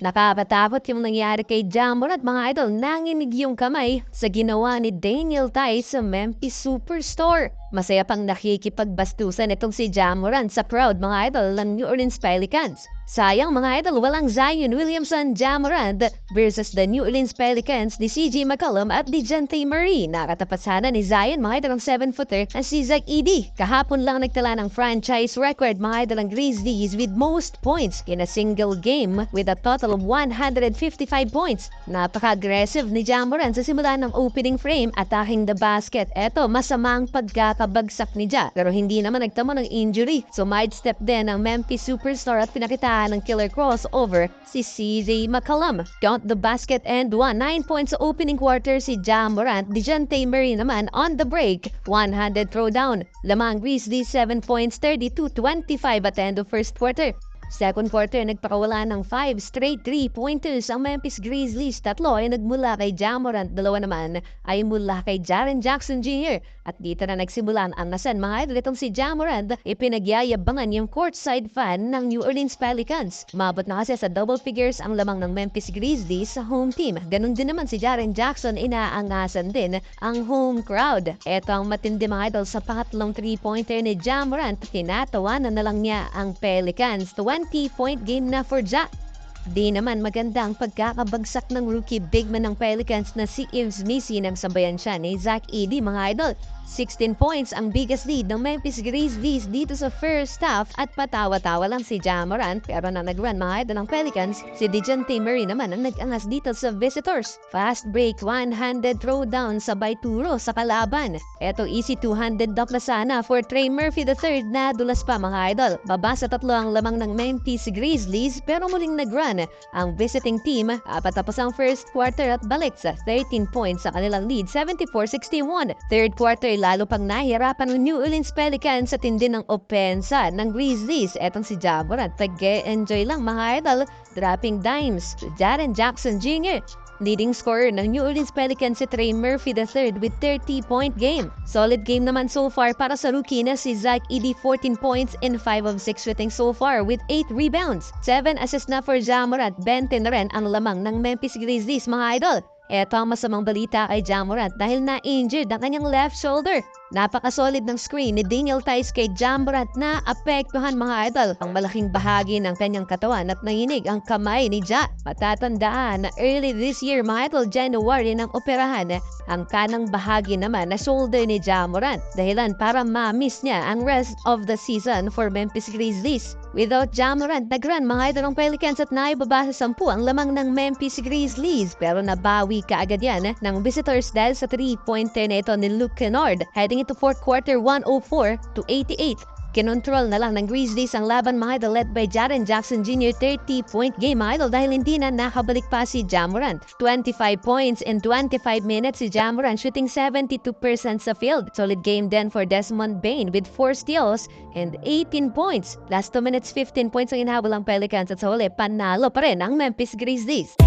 Nakakatakot yung nangyari kay Ja Morant, mga idol. Nanginig yung kamay sa ginawa ni Daniel Theis sa Memphis Superstore. Masaya pang nakikipagbastusan itong si Ja Morant sa crowd, mga idol, ng New Orleans Pelicans. Sayang, mga idol, walang Zion Williamson, Ja Morant versus the New Orleans Pelicans ni CJ McCollum at DeJounte Murray. Nakatapat sana ni Zion, mga idol, ang 7-footer ang si Zach Edey. Kahapon lang nagtala ng franchise record, mga idol, ang Grizzlies with most points in a single game with a total of 155 points. Napaka-aggressive ni Ja Morant sa simula ng opening frame, attacking the basket. Eto, masamang pagkakabagsak ni Ja, pero hindi naman nagtamo ng injury. So sidestep din ang Memphis Superstar at pinakitaan ng killer crossover si CJ McCollum. Count the basket and 9 points sa opening quarter si Ja Morant. DeJounte Murray naman on the break, 100 throwdown. Lamang Grizzlies 7 points, 32-25 at the end of first quarter. Second quarter, nagpakawala ng 5 straight 3-pointers ang Memphis Grizzlies. 3 ay nagmula kay Ja Morant, 2 naman ay mula kay Jaren Jackson Jr. At dito na nagsimulan ang nasan, mga idol. Itong si Ja Morant, ipinagyayabangan yung courtside fan ng New Orleans Pelicans. Mabot na kasi sa double figures ang lamang ng Memphis Grizzlies sa home team. Ganun din naman si Jaren Jackson, inaangasan din ang home crowd. Ito ang matindi, mga idol, sa pangatlong 3-pointer ni Ja Morant. Tinatawanan na lang niya ang Pelicans. 20-point game na for Ja. Di naman maganda ang pagkakabagsak ng rookie big man ng Pelicans na si Yves Missi nang sabayan siya ni Zach Edey, mga idol. 16 points ang biggest lead ng Memphis Grizzlies dito sa first half at patawa-tawa lang si Ja Morant, pero na nag-run, mga idol, ng Pelicans. Si DeJounte Murray naman ang nag-angas dito sa visitors. Fast break, one-handed throwdown, sabay turo sa kalaban. Eto, easy two-handed dunk na sana for Trey Murphy III na dulas pa, mga idol. Baba sa 3 ang lamang ng Memphis Grizzlies, pero muling nag-run ang visiting team. Patapos ang first quarter at balik sa 13 points sa kanilang lead, 74-61. Third quarter, lalo pang nahihirapan ng New Orleans Pelicans sa tindi ng opensa ng Grizzlies. Etong si Ja Morant, tag-enjoy lang, mga idol, dropping dimes to Jaren Jackson Jr. Leading scorer ng New Orleans Pelicans si Trey Murphy III with 30-point game. Solid game naman so far para sa rookie na si Zach Edey, 14 points in 5 of 6 shooting so far with 8 rebounds. 7 assists na for Ja Morant, 20 na rin ang lamang ng Memphis Grizzlies, mga idol. Eto ang masamang balita kay Ja Morant dahil na-injured ang kanyang left shoulder. Napaka-solid ng screen ni Daniel Theis kay Ja Morant na apektuhan, mga idol, ang malaking bahagi ng kanyang katawan at nanginig ang kamay ni Ja. Matatandaan na early this year, mga idol, January, nang operahan ang kanang bahagi naman na shoulder ni Ja Morant. Dahilan para ma-miss niya ang rest of the season for Memphis Grizzlies. Without Ja Morant, nag-run, mga idol, ng Pelicans at naibaba sa 10 ang lamang ng Memphis Grizzlies. Pero nabawi kaagad yan ng visitors dahil sa 3-pointer na ito ni Luke Kennard. Heading into fourth quarter, 104-88. Kinontrol na lang ng Grizzlies ang laban, mga idol, led by Jaren Jackson Jr. 30-point game, mga idol, dahil hindi na nakabalik pa si Ja Morant. 25 points in 25 minutes si Ja Morant, shooting 72% sa field. Solid game then for Desmond Bane with 4 steals and 18 points. Last 2 minutes, 15 points ang inahabol ang Pelicans at sa huli, panalo pa rin ang Memphis Grizzlies.